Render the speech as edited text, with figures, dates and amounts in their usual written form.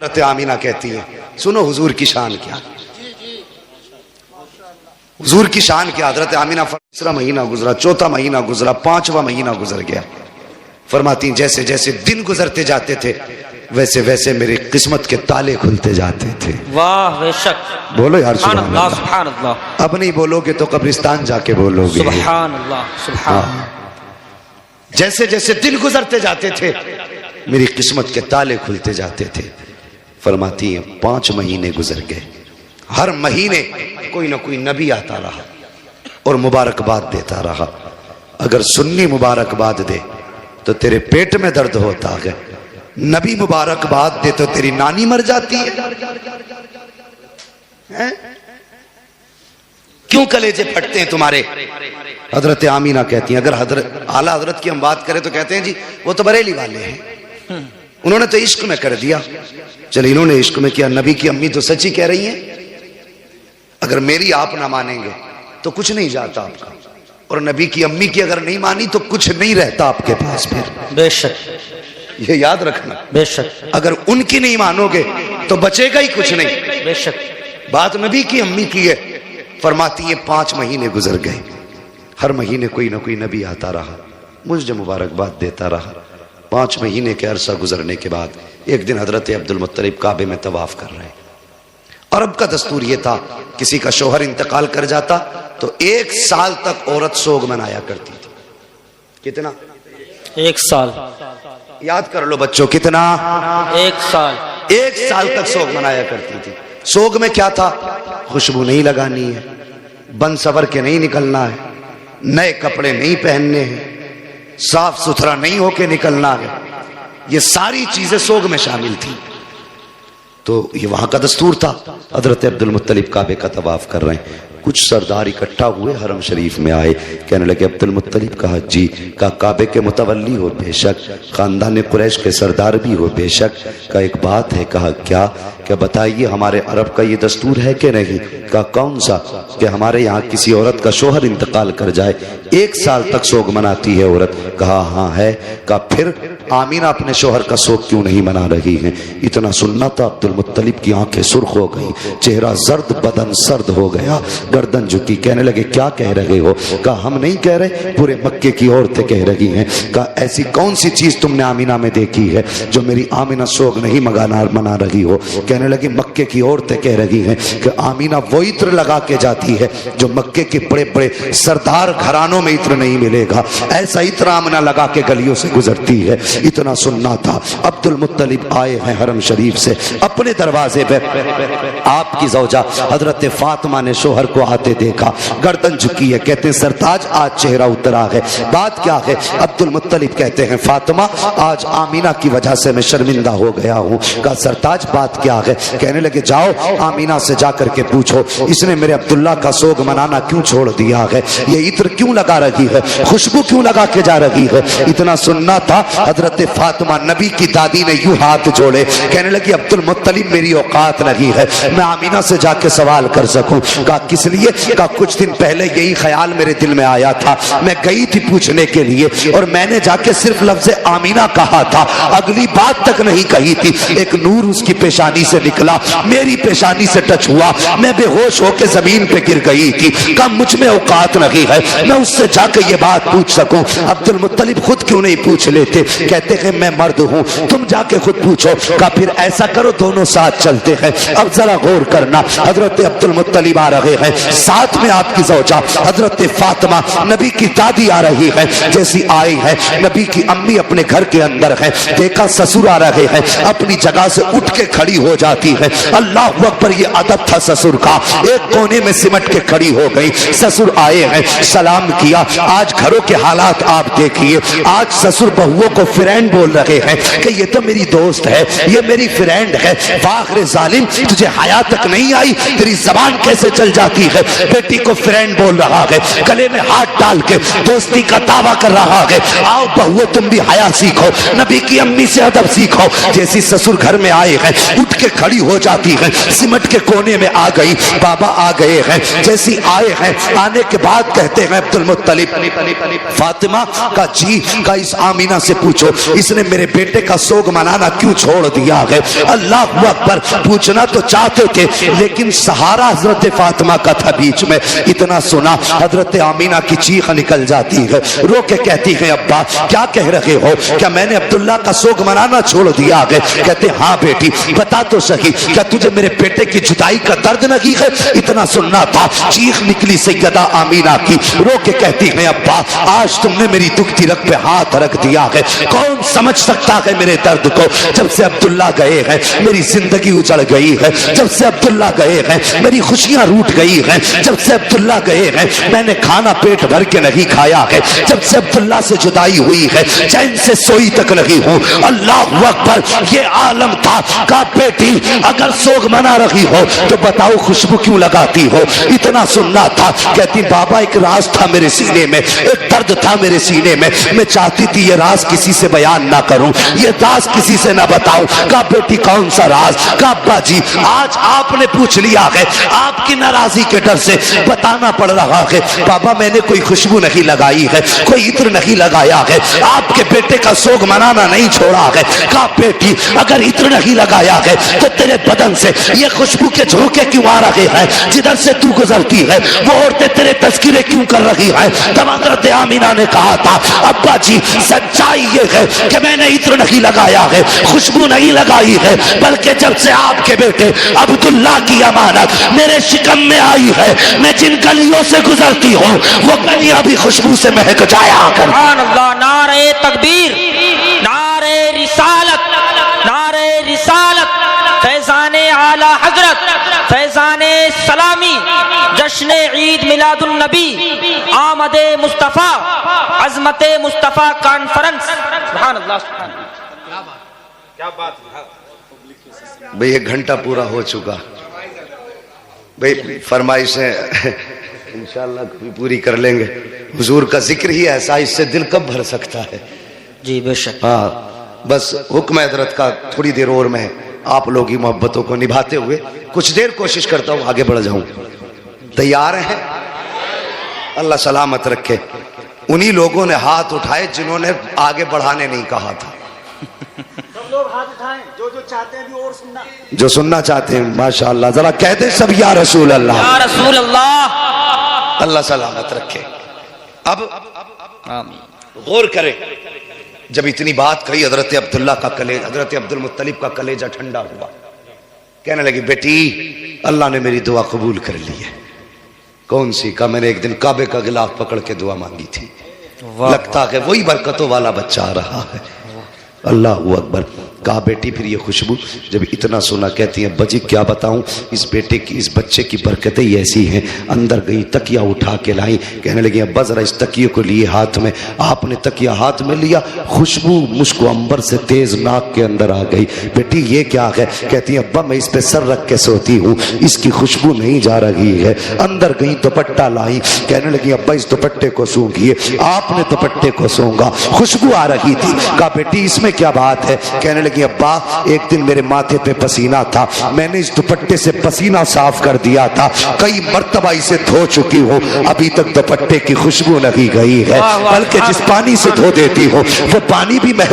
حضرت آمینہ کہتی ہیں سنو حضور کی شان کیا، حضور کی شان کیا. حضرت آمینہ تیسرا مہینہ گزرا، چوتھا مہینہ گزرا، پانچواں مہینہ گزر گیا. فرماتی ہیں جیسے جیسے دن گزرتے جاتے تھے ویسے ویسے میری قسمت کے تالے کھلتے جاتے تھے. واہ بے شک. بولو یار سبحان اللہ سبحان اللہ. اب نہیں بولو گے تو قبرستان جا کے بولو گے. سبحان اللہ سبحان اللہ. جیسے جیسے دن گزرتے جاتے تھے میری قسمت کے تالے کھلتے جاتے تھے. فرماتی ہیں 5 مہینے گزر گئے، ہر مہینے کوئی نہ کوئی نبی آتا رہا اور مبارکباد دیتا رہا. اگر سنی مبارکباد دے تو تیرے پیٹ میں درد ہوتا ہے، نبی مبارکباد دے تو تیری نانی مر جاتی ہے. کیوں کلیجے پھٹتے ہیں تمہارے؟ حضرت آمینہ کہتی ہیں، اگر اعلیٰ حضرت کی ہم بات کریں تو کہتے ہیں جی وہ تو بریلی والے ہیں، انہوں نے تو عشق میں کر دیا. چلے انہوں نے عشق میں کیا، نبی کی امی تو سچی کہہ رہی ہیں. اگر میری آپ نہ مانیں گے تو کچھ نہیں جاتا آپ کا، اور نبی کی امی کی اگر نہیں مانی تو کچھ نہیں رہتا آپ کے پاس. پھر بے شک یہ یاد رکھنا، بے شک. اگر ان کی نہیں مانو گے تو بچے گا ہی کچھ نہیں. بے شک. بات نبی کی امی کی ہے. فرماتی ہے 5 مہینے گزر گئے، ہر مہینے کوئی نہ کوئی نبی آتا رہا، مجھے مبارکباد دیتا رہا. 5 مہینے کے عرصہ گزرنے کے بعد ایک دن حضرت عبد المطلب کعبے میں طواف کر رہے. عرب کا دستور یہ تھا کسی کا شوہر انتقال کر جاتا تو 1 سال تک عورت سوگ منایا کرتی تھی. کتنا؟ 1 سال. یاد کر لو بچوں، کتنا؟ 1 سال. 1 سال تک سوگ منایا کرتی تھی. سوگ میں کیا تھا؟ خوشبو نہیں لگانی ہے، بن سور کے نہیں نکلنا ہے، نئے کپڑے نہیں پہننے ہیں، صاف ستھرا نہیں ہو کے نکلنا ہے. یہ ساری چیزیں سوگ میں شامل تھی. تو یہ وہاں کا دستور تھا. حضرت عبد المطلب کعبے کا طواف کر رہے ہیں. کچھ سردار اکٹھا ہوئے، حرم شریف میں آئے. کہنے لگے عبد المطلب، کہا جی. کہا کعبے کے متولی ہو؟ بے شک. خاندان قریش کے سردار بھی ہو؟ بے شک. کہا ایک بات ہے. کہا کیا؟ کہ بتائیے ہمارے عرب کا یہ دستور ہے کہ نہیں؟ کہا کون سا؟ کہ ہمارے یہاں کسی عورت کا شوہر انتقال کر جائے 1 سال تک سوگ مناتی ہے عورت. کہا ہاں ہے. کہا پھر آمینہ اپنے شوہر کا سوگ کیوں نہیں منا رہی ہیں؟ اتنا سننا تھا. عبد المطلب کی آنکھیں سرخ ہو گئی، چہرہ زرد، بدن سرد ہو گیا، گردن جھکی. کہنے لگے کیا کہہ رہے ہو؟ کہا ہم نہیں کہہ رہے، پورے مکے کی عورتیں کہہ رہی ہیں. کہا ایسی کون سی چیز تم نے آمینہ میں دیکھی ہے جو میری آمینہ سوگ نہیں منا رہی ہو؟ کہنے لگے مکے کی عورتیں کہہ رہی ہیں کہ آمینہ وہ عطر لگا کے جاتی ہے جو مکے کے بڑے بڑے سردار گھرانوں میں عطر نہیں ملے گا، ایسا عطر آمینہ لگا کے گلیوں سے گزرتی ہے. اتنا سننا تھا. عبد المطلب آئے ہیں حرم شریف سے. اپنے دروازے پہ آپ کی زوجہ حضرت فاطمہ نے شوہر کو آتے دیکھا، گردن جھکی ہے. کہتے ہیں سرتاج آج چہرہ اترا ہے، بات کیا ہے؟ عبد المطلب کہتے ہیں فاطمہ آج آمینہ کی وجہ سے میں شرمندہ ہو گیا ہوں. کہا سرتاج بات کیا ہے؟ کہنے لگے جاؤ آمینہ سے جا کر کے پوچھو اس نے میرے عبداللہ کا سوگ منانا کیوں چھوڑ دیا ہے، یہ عطر کیوں لگا رہی ہے، خوشبو کیوں لگا کے جا رہی ہے. اتنا سننا تھا. حضرت فاطمہ نبی کی دادی نے یوں ہاتھ جوڑے، کہنے لگی عبد المطلب میری اوقات نہیں ہے میں آمینہ سے جا کے سوال کر سکوں. کہا کس لیے؟ کہا کچھ دن پہلے یہی خیال میرے دل میں آیا تھا، میں گئی تھی پوچھنے کے لیے اور میں نے جا کے صرف لفظ آمینہ کہا تھا، اگلی بات تک نہیں کہی تھی. ایک نور اس کی پیشانی سے نکلا، میری پیشانی سے ٹچ ہوا، میں بے ہوش ہو کے زمین پہ گر گئی تھی. کہا مجھ میں اوقات نہیں ہے میں اس سے جا کے یہ بات پوچھ سکوں. عبد المطلب خود کیوں نہیں پوچھ لیتے؟ کہتے ہیں میں مرد ہوں، تم جا کے خود پوچھو. کہا پھر ایسا کرو دونوں ساتھ چلتے ہیں. اب ذرا غور کرنا، حضرت عبد المطلب آ رہے ہیں، ساتھ میں آپ کی زوجہ حضرت فاطمہ نبی کی دادی آ رہی ہے. جیسی آئی ہے نبی کی امی اپنے گھر کے اندر ہے، دیکھا سسر آ رہے ہیں، اپنی جگہ سے اٹھ کے کھڑی ہو جاتی ہے. اللہ اکبر، یہ ادب تھا سسر کا. ایک کونے میں سمٹ کے کھڑی ہو گئی. سسر آئے ہیں، سلام کیا. آج گھروں کے حالات آپ دیکھیے، آج سسر بہووں کو فرینڈ بول رہے ہیں کہ یہ تو میری دوست ہے، یہ میری فرینڈ ہے. فاخر ظالم، تجھے حیا تک نہیں آئی؟ تیری زبان کیسے چل جاتی ہے؟ بیٹی کو فرینڈ بول رہا ہے، گلے میں ہاتھ ڈال کے دوستی کا دعویٰ کر رہا ہے. آؤ بہو تم بھی حیا سیکھو، نبی کی امی سے ادب سیکھو. جیسی سسر گھر میں آئے ہیں اٹھ کے کھڑی ہو جاتی ہے، سمٹ کے کونے میں آ گئی. بابا آ گئے ہیں. جیسی آئے ہیں، آنے کے بعد کہتے ہیں عبد المطلب فاطمہ کا جی کا اس آمینہ سے پوچھو اس نے میرے بیٹے کا سوگ منانا کیوں چھوڑ دیا ہے؟ اللہ اکبر، پوچھنا تو چاہتے تھے لیکن سہارا حضرت فاطمہ کا تھا بیچ میں۔ اتنا سنا حضرت آمینہ کی چیخ نکل جاتی ہے، رو کے کہتی ہے ابا کیا کہہ رہے ہو؟ کیا میں نے عبداللہ کا سوگ منانا چھوڑ دیا ہے؟ کہتے ہاں بیٹی بتا تو صحیح، کیا تجھے میرے بیٹے کی جدائی کا درد نہیں ہے؟ اتنا سننا تھا، چیخ نکلی سیدہ آمینہ کی، رو کے کہتی ہے ابا آج تم نے میری دکھتی رگ پہ ہاتھ رکھ دیا ہے، کون سمجھ سکتا ہے میرے درد کو؟ جب سے عبداللہ گئے ہیں میری زندگی اجڑ گئی ہے، جب سے عبداللہ گئے ہیں میری خوشیاں روٹ گئی ہیں، جب سے عبداللہ گئے ہیں میں نے کھانا پیٹ بھر کے نہیں کھایا ہے، جب سے عبداللہ سے جدائی ہوئی ہے چین سے سوئی تک نہیں ہوں۔ اللہ اکبر، یہ عالم تھا۔ کہا بیٹی اگر سوگ منا رہی ہو تو بتاؤ خوشبو کیوں لگاتی ہو؟ اتنا سننا تھا۔ کہتی بابا ایک راز تھا میرے سینے میں، ایک درد تھا میرے سینے میں، میں چاہتی تھی یہ راز کسی سے بیان نہ کروں، یہ راز کسی سے نہ بتاؤں۔ کہا بیٹی کون سا راز؟ کہا ابا جی آج آپ نے پوچھ لیا ہے، آپ کی ناراضی کے ڈر سے بتانا پڑ رہا ہے۔ بابا میں نے کوئی خوشبو نہیں لگائی ہے، کوئی عطر نہیں لگایا ہے، آپ کے بیٹے کا سوگ منانا نہیں چھوڑا ہے۔ کہا بیٹی اگر عطر نہیں لگایا ہے تو تیرے بدن سے یہ خوشبو کے جھونکے کیوں آ رہے ہیں؟ جدھر سے تو گزرتی ہے وہ عورتیں تیرے تذکرے کیوں کر رہی ہیں؟ تب حضرت آمینہ نے کہا تھا ابا جی سچائی یہ ہے کہ میں نے عطر نہیں لگایا ہے، خوشبو نہیں لگائی ہے، بلکہ جب سے آپ کے بیٹے عبداللہ کی امانت میرے شکم میں آئی ہے میں جن گلیوں سے گزرتی ہوں وہ گلیاں بھی خوشبو سے مہک جایا کر۔ سبحان اللہ، نعرہ تکبیر، نعرہ رسالت، نعرہ رسالت، فیضان اعلی حضرت، فیضان سلامی، جشن عید میلاد النبی، آمد مصطفیٰ، عظمت مصطفیٰ کانفرنس۔ سبحان اللہ، سبحان اللہ، کیا بات ہے۔ بھئی ایک گھنٹہ پورا ہو چکا، بھئی فرمائشیں انشاءاللہ پوری کر لیں گے۔ حضور کا ذکر ہی ایسا، اس سے دل کب بھر سکتا ہے؟ جی بے شک۔ ہاں بس حکم حضرت کا تھوڑی دیر اور میں آپ لوگ کی محبتوں کو نبھاتے ہوئے کچھ دیر کوشش کرتا ہوں آگے بڑھ جاؤں۔ تیار ہیں؟ اللہ سلامت رکھے۔ انہی لوگوں نے ہاتھ اٹھائے جنہوں نے آگے بڑھانے نہیں کہا تھا۔ سب لوگ ہاتھ اٹھائیں جو چاہتے ہیں بھی اور سننا، جو سننا چاہتے ہیں ماشاءاللہ ذرا کہتے سب یا رسول اللہ، یا رسول اللہ۔ اللہ سلامت رکھے۔ اب آمین۔ غور کریں، جب اتنی بات کہی حضرت عبداللہ کا کلیجہ، حضرت عبد المطلب کا کلیجہ ٹھنڈا ہوا، کہنے لگی بیٹی اللہ نے میری دعا قبول کر لی ہے۔ کون سی؟ کہا میں نے ایک دن کعبے کا غلاف پکڑ کے دعا مانگی تھی، لگتا ہے وہی برکتوں والا بچہ آ رہا ہے۔ اللہ اکبر۔ کہا بیٹی پھر یہ خوشبو؟ جب اتنا سنا کہتی ہیں بجی کیا بتاؤں، اس بیٹے کی اس بچے کی برکتیں ایسی ہیں۔ اندر گئی تکیہ اٹھا کے لائی، کہنے لگی ابا ذرا اس تکیے کو لیے ہاتھ میں۔ آپ نے تکیہ ہاتھ میں لیا، خوشبو مشک و عنبر سے تیز ناک کے اندر آ گئی۔ بیٹی یہ کیا ہے؟ کہتی ہیں ابا میں اس پہ سر رکھ کے سوتی ہوں، اس کی خوشبو نہیں جا رہی ہے۔ اندر گئی دوپٹہ لائی، کہنے لگی ابا اس دوپٹے کو سونگھیے۔ آپ نے دوپٹے کو سونگا، خوشبو آ رہی تھی۔ کہا بیٹی اس میں کیا بات ہے؟ کہنے لگی ابا ایک دن میرے ماتھے پہ پسینہ تھا، میں نے اس دوپٹے سے پسینہ صاف کر دیا تھا، کئی مرتبہ اسے دھو چکی ہوں، ابھی تک دوپٹے کی خوشبو نہیں گئی ہے، بلکہ جس پانی سے دھو دیتی ہوں وہ پانی بھی